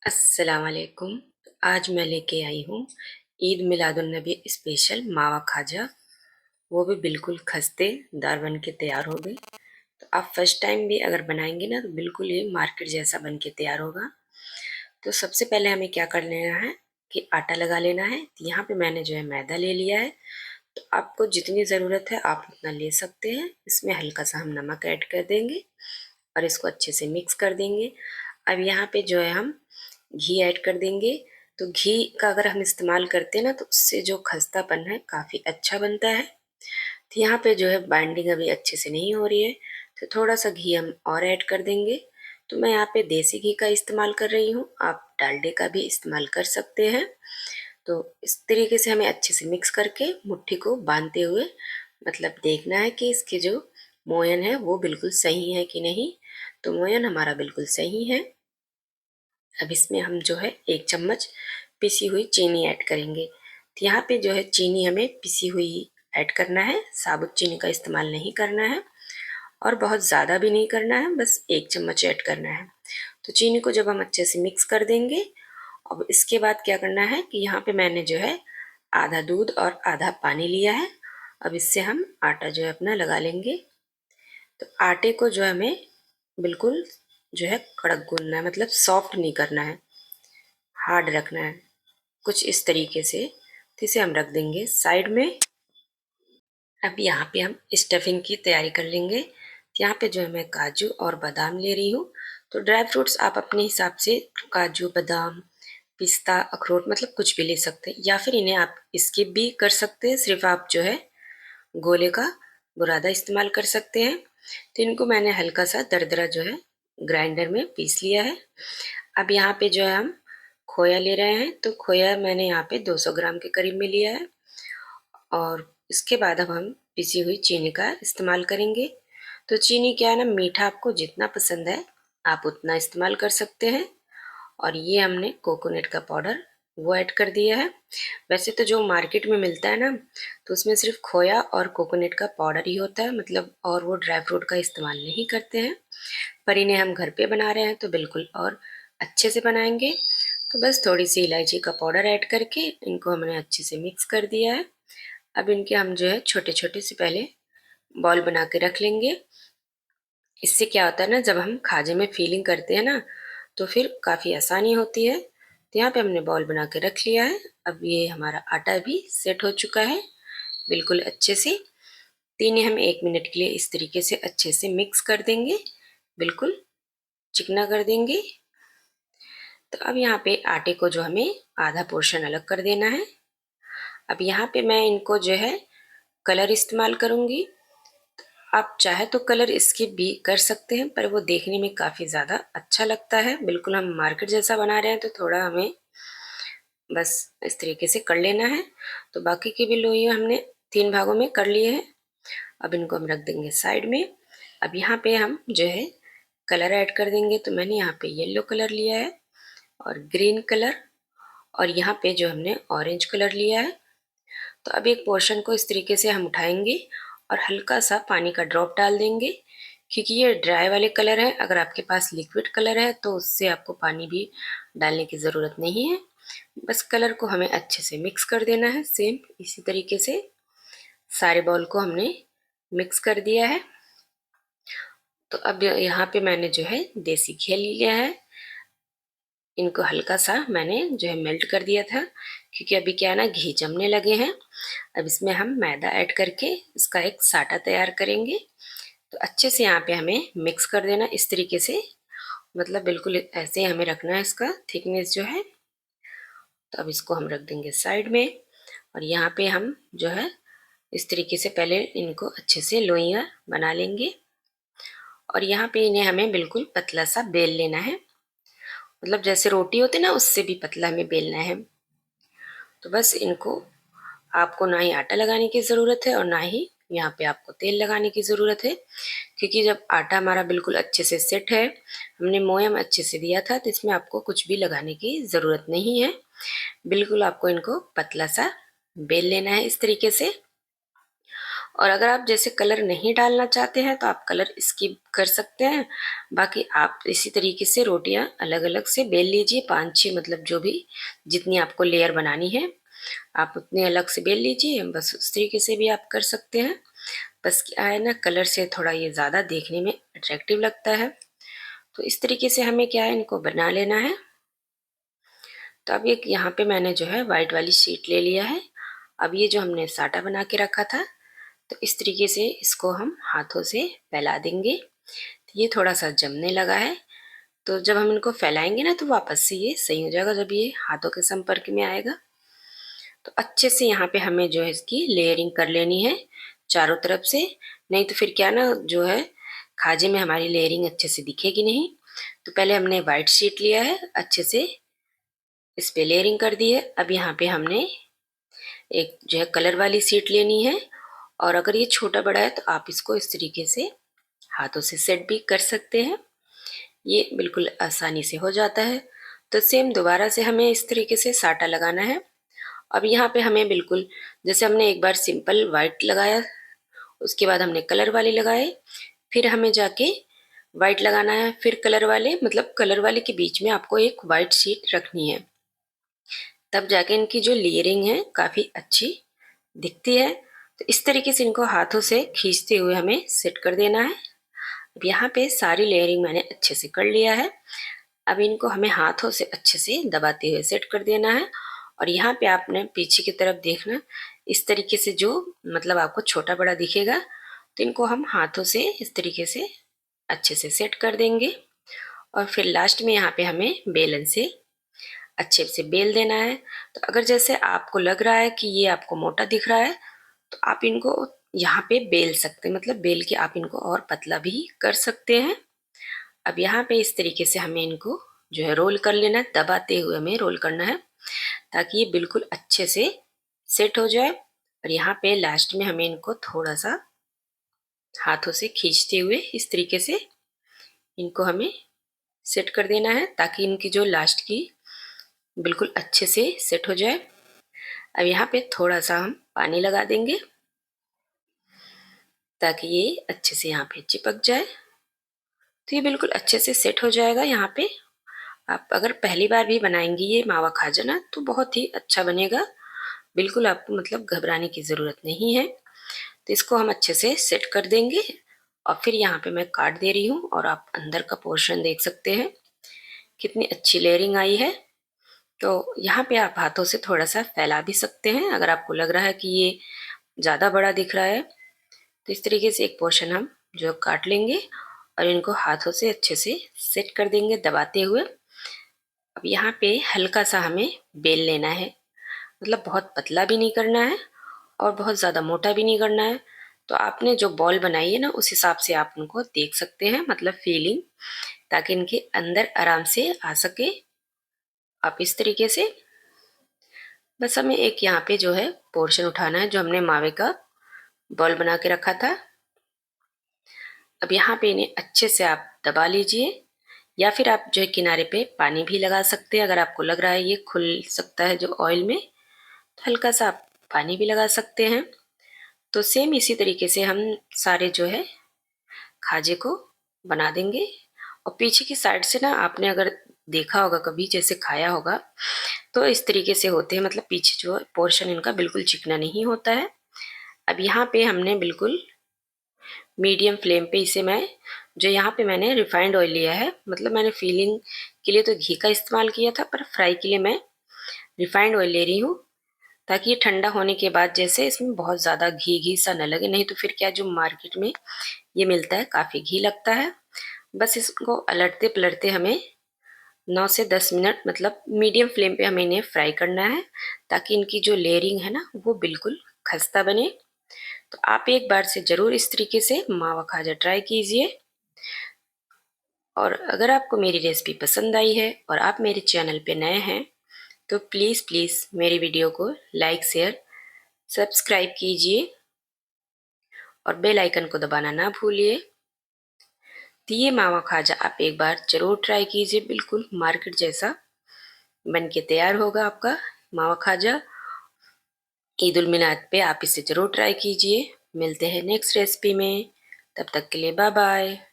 अस्सलाम वालेकुम। आज मैं लेके आई हूँ ईद मिलादुन्नबी स्पेशल मावा खाजा। वो भी बिल्कुल खस्तेदार बन के तैयार हो गई। तो आप फर्स्ट टाइम भी अगर बनाएंगे ना तो बिल्कुल ये मार्केट जैसा बन के तैयार होगा। तो सबसे पहले हमें क्या कर लेना है कि आटा लगा लेना है। तो यहाँ पे मैंने जो है मैदा ले लिया है। तो आपको जितनी ज़रूरत है आप उतना ले सकते हैं। इसमें हल्का सा हम नमक ऐड कर देंगे और इसको अच्छे से मिक्स कर देंगे। अब यहाँ पे जो है हम घी ऐड कर देंगे। तो घी का अगर हम इस्तेमाल करते हैं ना तो उससे जो खस्तापन है काफ़ी अच्छा बनता है। तो यहाँ पे जो है बाइंडिंग अभी अच्छे से नहीं हो रही है, तो थोड़ा सा घी हम और ऐड कर देंगे। तो मैं यहाँ पे देसी घी का इस्तेमाल कर रही हूँ, आप डालडे का भी इस्तेमाल कर सकते हैं। तो इस तरीके से हमें अच्छे से मिक्स करके मुट्ठी को बांधते हुए मतलब देखना है कि इसके जो मोयन है वो बिल्कुल सही है कि नहीं। तो मोयन हमारा बिल्कुल सही है। अब इसमें हम जो है 1 चम्मच पिसी हुई चीनी ऐड करेंगे। तो यहाँ पे जो है चीनी हमें पिसी हुई ऐड करना है, साबुत चीनी का इस्तेमाल नहीं करना है और बहुत ज़्यादा भी नहीं करना है, बस 1 चम्मच ऐड करना है। तो चीनी को जब हम अच्छे से मिक्स कर देंगे, अब इसके बाद क्या करना है कि यहाँ पे मैंने जो है आधा दूध और आधा पानी लिया है। अब इससे हम आटा जो है अपना लगा लेंगे। तो आटे को जो है हमें बिल्कुल जो है कड़क गूंदना है, मतलब सॉफ्ट नहीं करना है, हार्ड रखना है कुछ इस तरीके से। तो इसे हम रख देंगे साइड में। अब यहाँ पे हम स्टफिंग की तैयारी कर लेंगे। तो यहाँ पे जो है मैं काजू और बादाम ले रही हूँ। तो ड्राई फ्रूट्स आप अपने हिसाब से काजू बादाम पिस्ता अखरोट मतलब कुछ भी ले सकते हैं, या फिर इन्हें आप स्किप भी कर सकते हैं, सिर्फ आप जो है गोले का बुरादा इस्तेमाल कर सकते हैं। तो इनको मैंने हल्का सा दरदरा जो है ग्राइंडर में पीस लिया है। अब यहाँ पे जो है हम खोया ले रहे हैं। तो खोया मैंने यहाँ पे 200 ग्राम के करीब में लिया है और इसके बाद अब हम पिसी हुई चीनी का इस्तेमाल करेंगे। तो चीनी क्या है ना, मीठा आपको जितना पसंद है आप उतना इस्तेमाल कर सकते हैं। और ये हमने कोकोनट का पाउडर वो ऐड कर दिया है। वैसे तो जो मार्केट में मिलता है ना तो उसमें सिर्फ खोया और कोकोनट का पाउडर ही होता है, मतलब और वो ड्राई फ्रूट का इस्तेमाल नहीं करते हैं। पर इन्हें हम घर पे बना रहे हैं तो बिल्कुल और अच्छे से बनाएंगे। तो बस थोड़ी सी इलायची का पाउडर ऐड करके इनको हमने अच्छे से मिक्स कर दिया है। अब इनके हम जो है छोटे छोटे से पहले बॉल बना के रख लेंगे। इससे क्या होता है ना, जब हम खाजे में फीलिंग करते हैं ना तो फिर काफ़ी आसानी होती है। तो यहाँ पे हमने बॉल बना के रख लिया है। अब ये हमारा आटा भी सेट हो चुका है बिल्कुल अच्छे से। तो इन्हें हम 1 मिनट के लिए इस तरीके से अच्छे से मिक्स कर देंगे, बिल्कुल चिकना कर देंगे। तो अब यहाँ पे आटे को जो हमें आधा पोर्शन अलग कर देना है। अब यहाँ पे मैं इनको जो है कलर इस्तेमाल करूँगी। आप चाहे तो कलर स्किप भी कर सकते हैं, पर वो देखने में काफ़ी ज़्यादा अच्छा लगता है। बिल्कुल हम मार्केट जैसा बना रहे हैं तो थोड़ा हमें बस इस तरीके से कर लेना है। तो बाकी की भी लोइयाँ हमने 3 भागों में कर लिए हैं। अब इनको हम रख देंगे साइड में। अब यहाँ पे हम जो है कलर ऐड कर देंगे। तो मैंने यहाँ पे येलो कलर लिया है और ग्रीन कलर, और यहाँ पे जो हमने ऑरेंज कलर लिया है। तो अब एक पोर्शन को इस तरीके से हम उठाएंगे और हल्का सा पानी का ड्रॉप डाल देंगे, क्योंकि ये ड्राई वाले कलर है। अगर आपके पास लिक्विड कलर है तो उससे आपको पानी भी डालने की ज़रूरत नहीं है। बस कलर को हमें अच्छे से मिक्स कर देना है। सेम इसी तरीके से सारे बॉल को हमने मिक्स कर दिया है। तो अब यहाँ पे मैंने जो है देसी घी लिया है। इनको हल्का सा मैंने जो है मेल्ट कर दिया था, क्योंकि अभी क्या है ना घी जमने लगे हैं। अब इसमें हम मैदा ऐड करके इसका एक साटा तैयार करेंगे। तो अच्छे से यहाँ पे हमें मिक्स कर देना इस तरीके से, मतलब बिल्कुल ऐसे ही हमें रखना है इसका थिकनेस जो है। तो अब इसको हम रख देंगे साइड में। और यहाँ पे हम जो है इस तरीके से पहले इनको अच्छे से लोइयाँ बना लेंगे। और यहाँ पे इन्हें हमें बिल्कुल पतला सा बेल लेना है, मतलब जैसे रोटी होती है ना उससे भी पतला हमें बेलना है। तो बस इनको आपको ना ही आटा लगाने की ज़रूरत है और ना ही यहाँ पे आपको तेल लगाने की ज़रूरत है, क्योंकि जब आटा हमारा बिल्कुल अच्छे से सेट है, हमने मोयम अच्छे से दिया था, तो इसमें आपको कुछ भी लगाने की ज़रूरत नहीं है। बिल्कुल आपको इनको पतला सा बेल लेना है इस तरीके से। और अगर आप जैसे कलर नहीं डालना चाहते हैं तो आप कलर स्किप कर सकते हैं। बाकी आप इसी तरीके से रोटियां अलग अलग से बेल लीजिए, 5-6 मतलब जो भी जितनी आपको लेयर बनानी है आप उतने अलग से बेल लीजिए। बस उस तरीके से भी आप कर सकते हैं। बस क्या है ना, कलर से थोड़ा ये ज़्यादा देखने में अट्रैक्टिव लगता है। तो इस तरीके से हमें क्या है, इनको बना लेना है। तो अब एक यहाँ पे मैंने जो है वाइट वाली शीट ले लिया है। अब ये जो हमने साटा बना के रखा था, तो इस तरीके से इसको हम हाथों से फैला देंगे। तो ये थोड़ा सा जमने लगा है, तो जब हम इनको फैलाएंगे ना तो वापस से ये सही हो जाएगा जब ये हाथों के संपर्क में आएगा। तो अच्छे से यहाँ पे हमें जो है इसकी लेयरिंग कर लेनी है चारों तरफ से, नहीं तो फिर क्या ना जो है खाजे में हमारी लेयरिंग अच्छे से दिखेगी नहीं। तो पहले हमने वाइट शीट लिया है, अच्छे से इस पे लेयरिंग कर दी है। अब यहाँ पे हमने एक जो है कलर वाली शीट लेनी है, और अगर ये छोटा बड़ा है तो आप इसको इस तरीके से हाथों से सेट भी कर सकते हैं। ये बिल्कुल आसानी से हो जाता है। तो सेम दोबारा से हमें इस तरीके से साटा लगाना है। अब यहाँ पे हमें बिल्कुल जैसे हमने एक बार सिंपल वाइट लगाया, उसके बाद हमने कलर वाले लगाए, फिर हमें जाके वाइट लगाना है, फिर कलर वाले, मतलब कलर वाले के बीच में आपको एक वाइट शीट रखनी है, तब जाके इनकी जो लेयरिंग है काफ़ी अच्छी दिखती है। तो इस तरीके से इनको हाथों से खींचते हुए हमें सेट कर देना है। अब यहाँ पे सारी लेयरिंग मैंने अच्छे से कर लिया है। अब इनको हमें हाथों से अच्छे से दबाते हुए सेट कर देना है। और यहाँ पे आपने पीछे की तरफ देखना, इस तरीके से जो मतलब आपको छोटा बड़ा दिखेगा, तो इनको हम हाथों से इस तरीके से अच्छे से सेट कर देंगे। और फिर लास्ट में यहाँ पे हमें बेलन से अच्छे से बेल देना है। तो अगर जैसे आपको लग रहा है कि ये आपको मोटा दिख रहा है, तो आप इनको यहाँ पे बेल सकते हैं, मतलब बेल के आप इनको और पतला भी कर सकते हैं। अब यहाँ पे इस तरीके से हमें इनको जो है रोल कर लेना है, दबाते हुए हमें रोल करना है ताकि ये बिल्कुल अच्छे से सेट हो जाए। और यहाँ पे लास्ट में हमें इनको थोड़ा सा हाथों से खींचते हुए इस तरीके से इनको हमें सेट कर देना है ताकि इनकी जो लास्ट की बिल्कुल अच्छे से सेट हो जाए। अब यहाँ पे थोड़ा सा हम पानी लगा देंगे ताकि ये अच्छे से यहाँ पे चिपक जाए। तो ये बिल्कुल अच्छे से सेट हो जाएगा। यहाँ पे आप अगर पहली बार भी बनाएंगी ये मावा खाजा ना, तो बहुत ही अच्छा बनेगा। बिल्कुल आपको मतलब घबराने की ज़रूरत नहीं है। तो इसको हम अच्छे से सेट कर देंगे। और फिर यहाँ पे मैं काट दे रही हूँ और आप अंदर का पोर्शन देख सकते हैं कितनी अच्छी लेयरिंग आई है। तो यहाँ पे आप हाथों से थोड़ा सा फैला भी सकते हैं अगर आपको लग रहा है कि ये ज़्यादा बड़ा दिख रहा है। तो इस तरीके से एक पोर्शन हम जो काट लेंगे और इनको हाथों से अच्छे से सेट कर देंगे दबाते हुए। अब यहाँ पे हल्का सा हमें बेल लेना है, मतलब बहुत पतला भी नहीं करना है और बहुत ज़्यादा मोटा भी नहीं करना है। तो आपने जो बॉल बनाई है ना उस हिसाब से आप उनको देख सकते हैं, मतलब फीलिंग, ताकि इनके अंदर आराम से आ सके। आप इस तरीके से बस हमें एक यहाँ पे जो है पोर्शन उठाना है जो हमने मावे का बॉल बना के रखा था। अब यहाँ पे इन्हें अच्छे से आप दबा लीजिए, या फिर आप जो है किनारे पे पानी भी लगा सकते हैं। अगर आपको लग रहा है ये खुल सकता है जो ऑयल में, तो हल्का सा आप पानी भी लगा सकते हैं। तो सेम इसी तरीके से हम सारे जो है खाजे को बना देंगे। और पीछे की साइड से ना आपने अगर देखा होगा कभी, जैसे खाया होगा, तो इस तरीके से होते हैं, मतलब पीछे जो पोर्शन इनका बिल्कुल चिकना नहीं होता है। अब यहाँ पे हमने बिल्कुल मीडियम फ्लेम पे इसे मैं जो यहाँ पे मैंने रिफाइंड ऑयल लिया है, मतलब मैंने फीलिंग के लिए तो घी का इस्तेमाल किया था, पर फ्राई के लिए मैं रिफाइंड ऑयल ले रही हूँ ताकि ये ठंडा होने के बाद जैसे इसमें बहुत ज़्यादा घी घी सा न लगे। नहीं तो फिर क्या, जो मार्केट में ये मिलता है काफ़ी घी लगता है। बस इसको अलटते पलटते हमें 9 से 10 मिनट मतलब मीडियम फ्लेम पे हमें इन्हें फ्राई करना है ताकि इनकी जो लेयरिंग है ना वो बिल्कुल खस्ता बने। तो आप एक बार से ज़रूर इस तरीके से मावा खाजा ट्राई कीजिए। और अगर आपको मेरी रेसिपी पसंद आई है और आप मेरे चैनल पे नए हैं तो प्लीज़ प्लीज़ मेरी वीडियो को लाइक शेयर सब्सक्राइब कीजिए और बेल आइकन को दबाना ना भूलिए। तो ये मावा खाजा आप एक बार ज़रूर ट्राई कीजिए, बिल्कुल मार्केट जैसा बन के तैयार होगा आपका मावा खाजा। ईद उल मिलाद पे आप इसे ज़रूर ट्राई कीजिए। मिलते हैं नेक्स्ट रेसिपी में। तब तक के लिए बाय बाय।